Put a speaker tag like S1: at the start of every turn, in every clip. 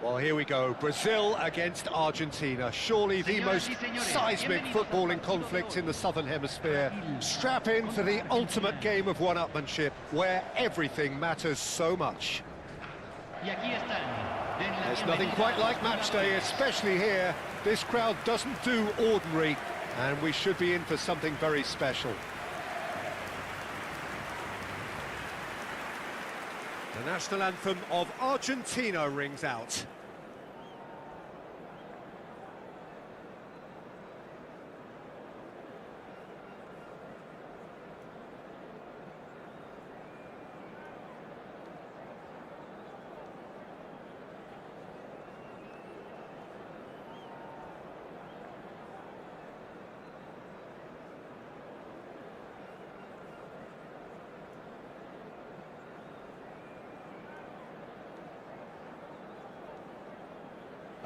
S1: Well, here we go. Brazil against Argentina. Surely the most seismic footballing conflict in the Southern Hemisphere. Strap in for the ultimate game of one-upmanship, where everything matters so much. There's nothing quite like match day, especially here. This crowd doesn't do ordinary, and we should be in for something very special. The national anthem of Argentina rings out.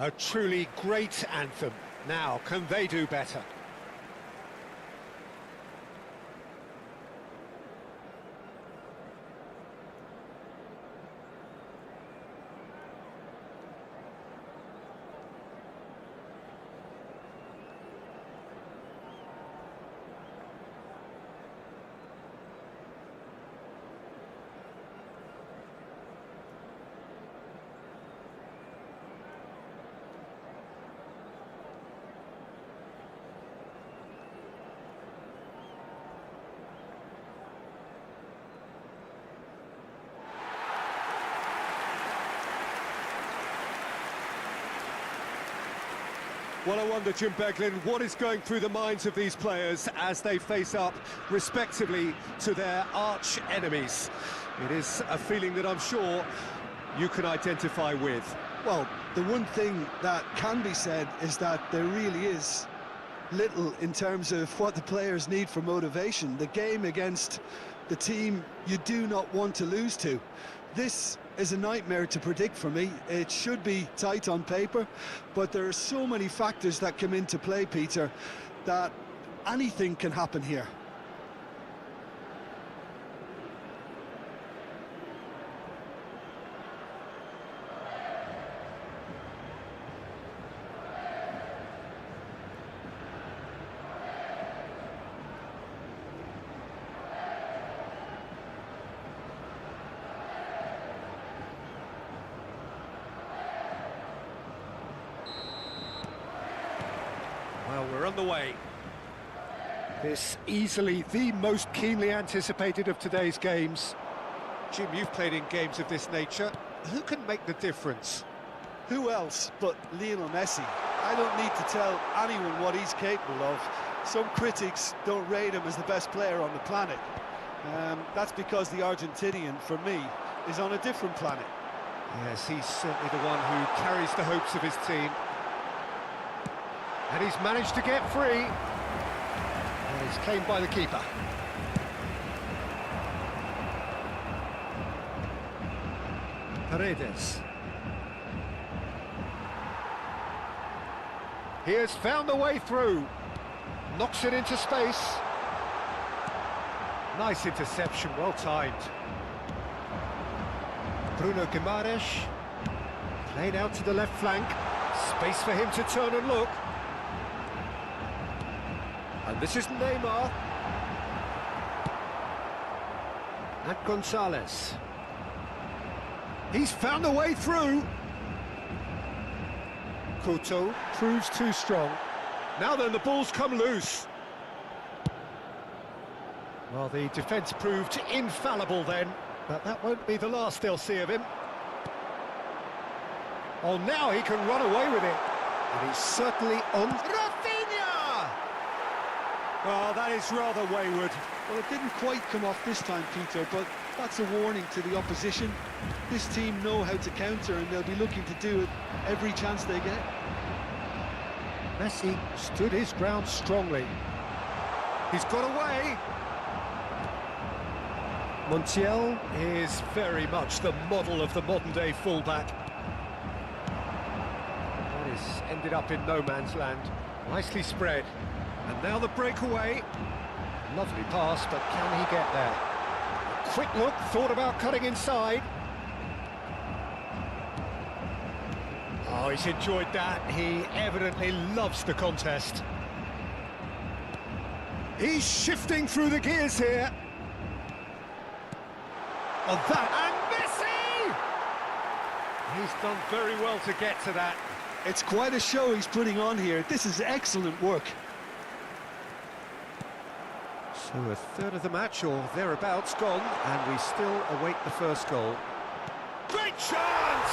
S1: A truly great anthem. Now, can they do better? Well, I wonder, Jim Beglin, what is going through the minds of these players as they face up, respectively, to their arch enemies? It is a feeling that I'm sure you can identify with.
S2: Well, the one thing that can be said is that there really is little in terms of what the players need for motivation. The game against the team you do not want to lose to. This is a nightmare to predict for me. It should be tight on paper, but there are so many factors that come into play, Peter, that anything can happen here.
S1: Well, we're on the way. This easily the most keenly anticipated of today's games. Jim, you've played in games of this nature. Who can make the difference?
S2: Who else but Lionel Messi? I don't need to tell anyone what he's capable of. Some critics don't rate him as the best player on the planet. That's because the Argentinian, for me, is on a different planet.
S1: Yes, he's certainly the one who carries the hopes of his team. And he's managed to get free. And he's claimed by the keeper. Paredes. He has found a way through. Knocks it into space. Nice interception, well timed. Bruno Guimaraes. Played out to the left flank. Space for him to turn and look. And this is Neymar. And Gonzalez. He's found a way through. Couto proves too strong. Now then, the ball's come loose. Well, the defence proved infallible then, but that won't be the last they'll see of him. Oh, now he can run away with it. And he's certainly on... Well, that is rather wayward.
S2: Well, it didn't quite come off this time, Peter, but that's a warning to the opposition. This team know how to counter, and they'll be looking to do it every chance they get.
S1: Messi stood his ground strongly. He's got away. Montiel is very much the model of the modern-day fullback. That is ended up in no man's land. Nicely spread. And now the breakaway. Lovely pass, but can he get there? A quick look, thought about cutting inside. Oh, he's enjoyed that. He evidently loves the contest. He's shifting through the gears here. Oh, that... And Messi! He's done very well to get to that.
S2: It's quite a show he's putting on here. This is excellent work.
S1: So a third of the match, or thereabouts, gone, and we still await the first goal. Great chance!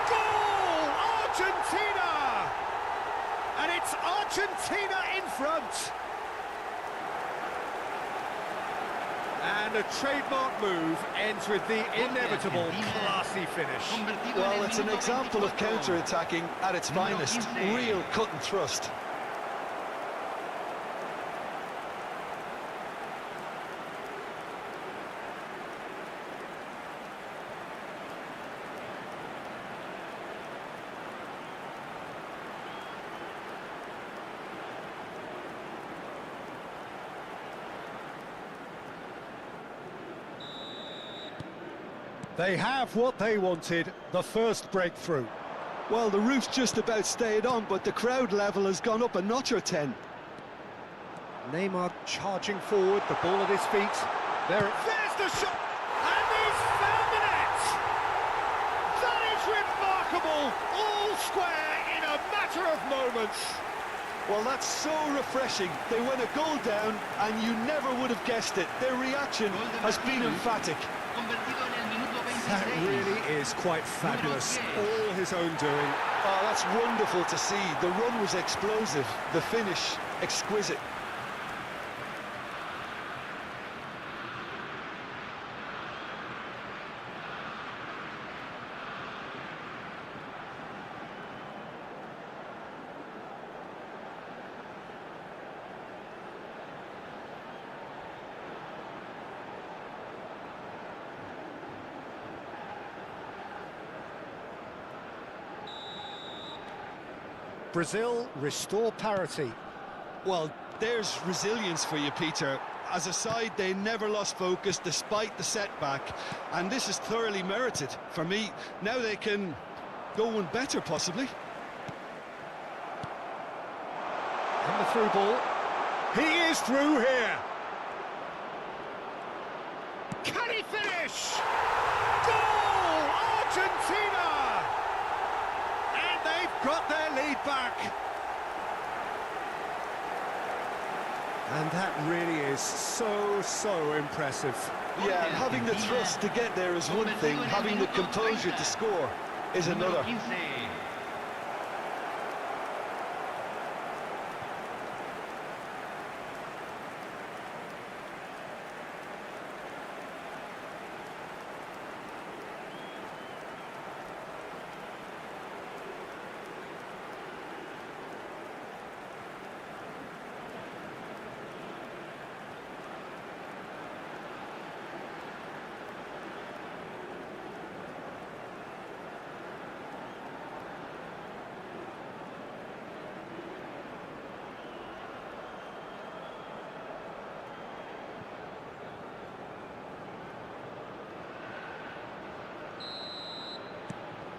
S1: Goal! Argentina! And it's Argentina in front. And a trademark move ends with the inevitable classy finish.
S2: Well, it's an example of counter-attacking at its finest. Real cut and thrust.
S1: They have what they wanted, the first breakthrough.
S2: Well, the roof's just about stayed on, but the crowd level has gone up a notch or 10.
S1: Neymar charging forward, the ball at his feet. There's the shot, and he's found the net! That is remarkable, all square in a matter of moments.
S2: Well, that's so refreshing. They went a goal down, and you never would have guessed it. Their reaction has been emphatic.
S1: That really is quite fabulous, all his own doing.
S2: Oh, that's wonderful to see. The run was explosive, the finish exquisite.
S1: Brazil restore parity.
S2: Well, there's resilience for you, Peter. As a side, they never lost focus despite the setback, and this is thoroughly merited for me. Now they can go one better, possibly.
S1: And the through ball. He is through here. Can he finish? Goal! Argentina! And they've got their lead back. And that really is so impressive.
S2: Yeah, having the thrust to get there is one thing, having the composure to score is another.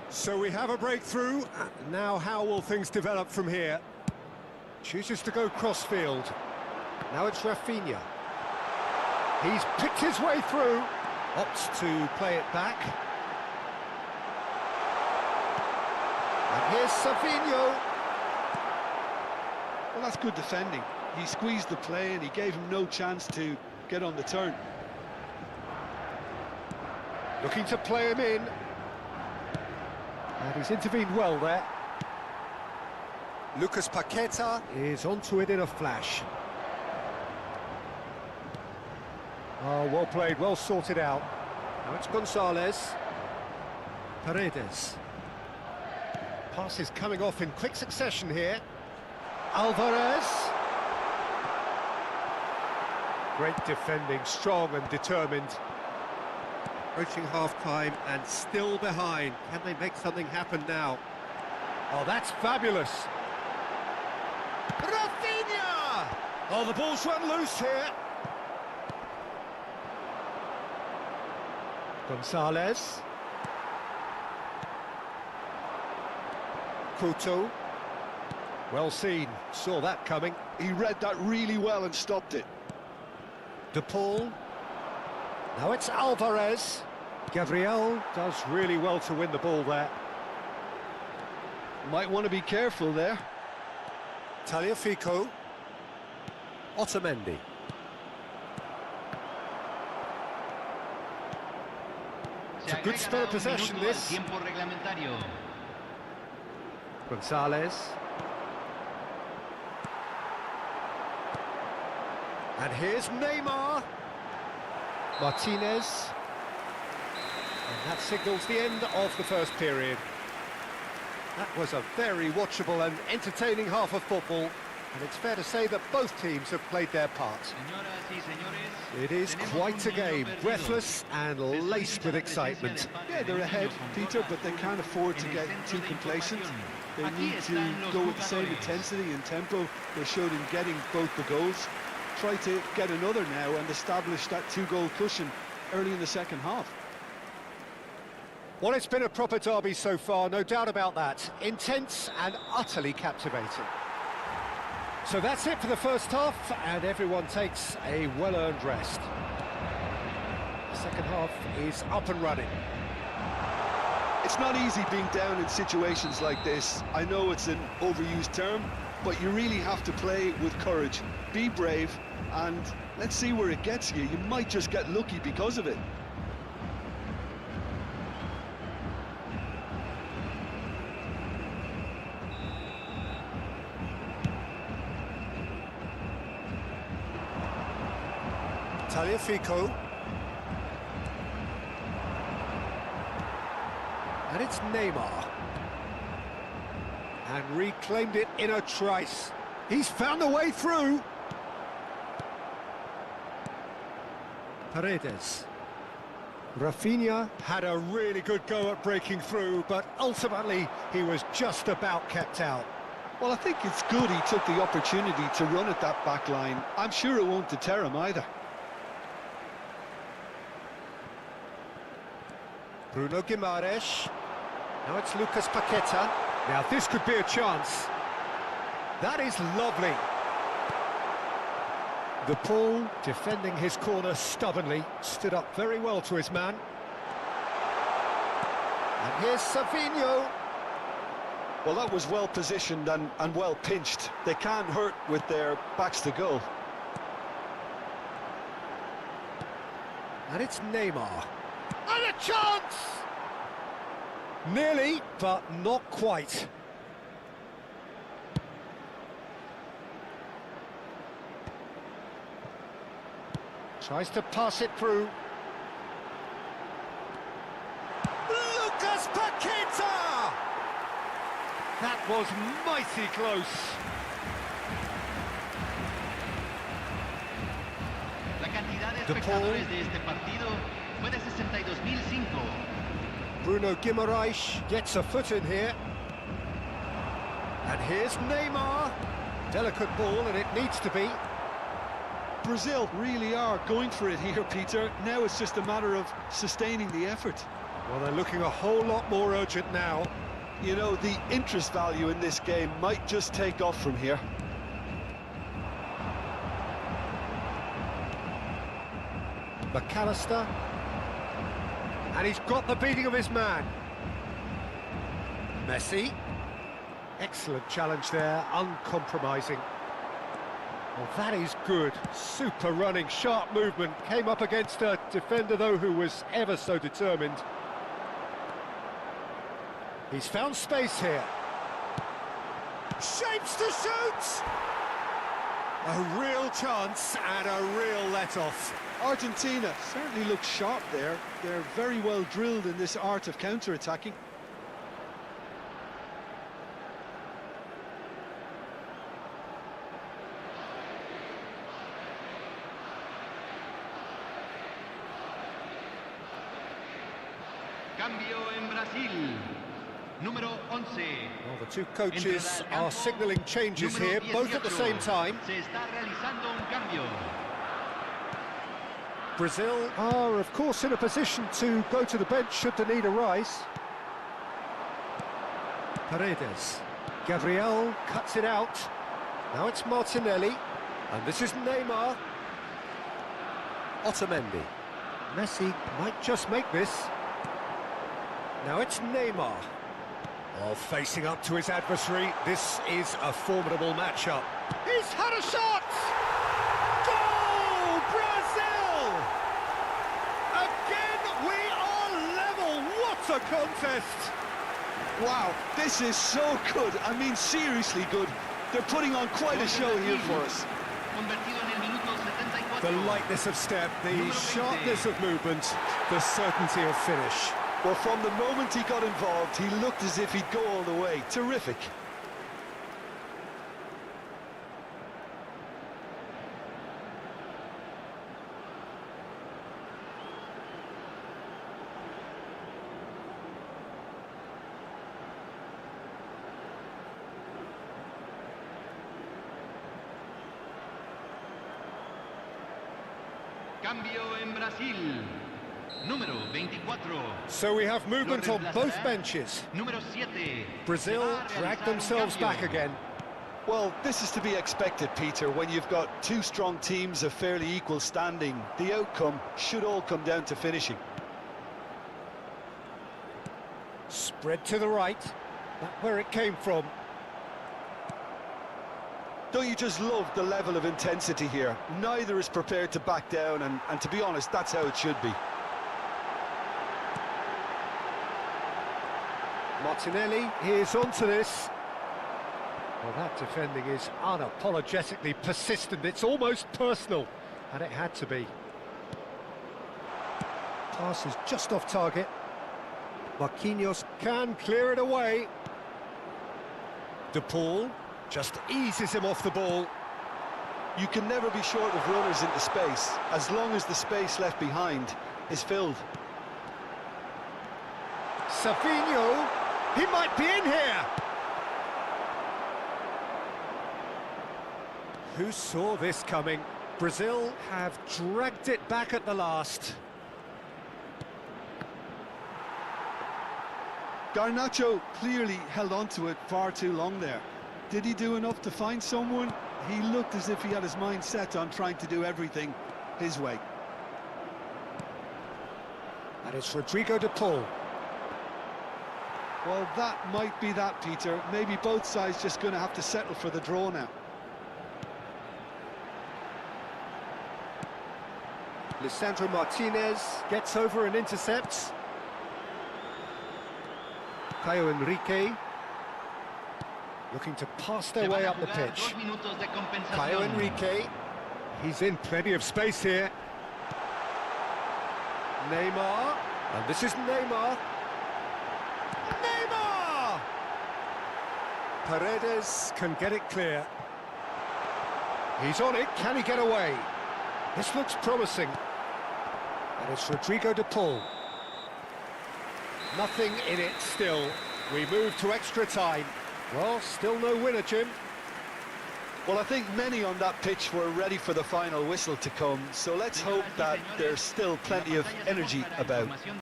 S1: So we have a breakthrough. Now how will things develop from here? Chooses to go cross-field. Now it's Rafinha. He's picked his way through. Opts to play it back. And here's Savinho.
S2: Well, that's good defending. He squeezed the play and he gave him no chance to get on the turn.
S1: Looking to play him in. And he's intervened well there. Lucas Paqueta is onto it in a flash. Oh, well played, well sorted out. Now it's Gonzalez. Paredes. Passes coming off in quick succession here. Alvarez. Great defending, strong and determined. Approaching half-time and still behind. Can they make something happen now? Oh, that's fabulous. Rafinha! Oh, the ball's run loose here. Gonzalez. Couto. Well seen, saw that coming.
S2: He read that really well and stopped it.
S1: De Paul. Now it's Alvarez. Gabriel does really well to win the ball there.
S2: Might want to be careful there.
S1: Tagliafico. Otamendi. It's a good spell of possession, this. Gonzalez. And here's Neymar. Martinez. And that signals the end of the first period. That was a very watchable and entertaining half of football, and it's fair to say that both teams have played their part. It is quite a game, breathless and laced with excitement.
S2: Yeah, they're ahead, Peter, but they can't afford to get too complacent. They need to go with the same intensity and tempo they showed in getting both the goals. Try to get another now and establish that two-goal cushion early in the second half.
S1: Well, it's been a proper derby so far, no doubt about that. Intense and utterly captivating. So that's it for the first half, and everyone takes a well-earned rest. The second half is up and running.
S2: It's not easy being down in situations like this. I know it's an overused term, but you really have to play with courage. Be brave, and let's see where it gets you. You might just get lucky because of it.
S1: Tagliafico. And it's Neymar. And reclaimed it in a trice. He's found a way through. Paredes. Rafinha had a really good go at breaking through, but ultimately he was just about kept out.
S2: Well, I think it's good he took the opportunity to run at that back line. I'm sure it won't deter him either.
S1: Bruno Guimaraes. Now it's Lucas Paqueta. Now this could be a chance. That is lovely. De Paul, defending his corner stubbornly, stood up very well to his man. And here's Savinho.
S2: Well, that was well positioned and well pinched. They can't hurt with their backs to goal.
S1: And it's Neymar. And a chance! Nearly, but not quite. Tries to pass it through. Lucas Paqueta! That was mighty close.
S3: La cantidad de
S1: De Paul.
S3: espectadores de este partido fue de 62.005.
S1: Bruno Guimaraes gets a foot in here. And here's Neymar. Delicate ball, and it needs to be.
S2: Brazil really are going for it here, Peter. Now it's just a matter of sustaining the effort.
S1: Well, they're looking a whole lot more urgent now.
S2: You know, the interest value in this game might just take off from here.
S1: McAllister. And he's got the beating of his man. Messi. Excellent challenge there, uncompromising. Well, that is good. Super running, sharp movement. Came up against a defender, though, who was ever so determined. He's found space here. Shapes to shoot! A real chance and a real let-off.
S2: Argentina certainly looks sharp there. They're very well drilled in this art of counter-attacking.
S3: Cambio en Brasil. Número 11.
S1: Well, the two coaches are signalling changes here, both at the same time.
S3: Se está realizando un cambio.
S1: Brazil are, of course, in a position to go to the bench should the need arise. Paredes. Gabriel cuts it out. Now it's Martinelli. And this is Neymar. Otamendi. Messi might just make this. Now it's Neymar. Oh, facing up to his adversary. This is a formidable matchup. He's had a shot! Goal! Brazil! Again, we are level. What a contest!
S2: Wow, this is so good. I mean, seriously good. They're putting on quite a show here for us.
S3: Convertido en el minuto 74.
S1: The lightness of step, the sharpness of movement, the certainty of finish.
S2: Well, from the moment he got involved, he looked as if he'd go all the way. Terrific.
S3: Cambio en Brasil. Número 24.
S1: So we have movement on both benches.
S3: Número 7.
S1: Brazil drag themselves back again.
S2: Well, this is to be expected, Peter. When you've got two strong teams of fairly equal standing, the outcome should all come down to finishing.
S1: Spread to the right. That's where it came from.
S2: Don't you just love the level of intensity here? Neither is prepared to back down, and to be honest, that's how it should be.
S1: Martinelli is onto this. Well, that defending is unapologetically persistent. It's almost personal, and it had to be. Pass is just off target. Marquinhos can clear it away. De Paul just eases him off the ball.
S2: You can never be short of runners into space, as long as the space left behind is filled.
S1: Savinho, he might be in here. Who saw this coming? Brazil have dragged it back at the last.
S2: Garnacho clearly held on to it far too long there. Did he do enough to find someone? He looked as if he had his mind set on trying to do everything his way.
S1: And it's Rodrigo de Paul.
S2: Well, that might be that, Peter. Maybe both sides just going to have to settle for the draw now.
S1: Lisandro Martinez gets over and intercepts. Caio Henrique looking to pass their way up the pitch. Caio Henrique, he's in plenty of space here. Neymar, and this is Neymar. Neymar! Paredes can get it clear. He's on it, can he get away? This looks promising. And it's Rodrigo de Paul. Nothing in it still. We move to extra time. Well, still no winner, Jim.
S2: Well, I think many on that pitch were ready for the final whistle to come, so let's hope that there's still plenty of energy about.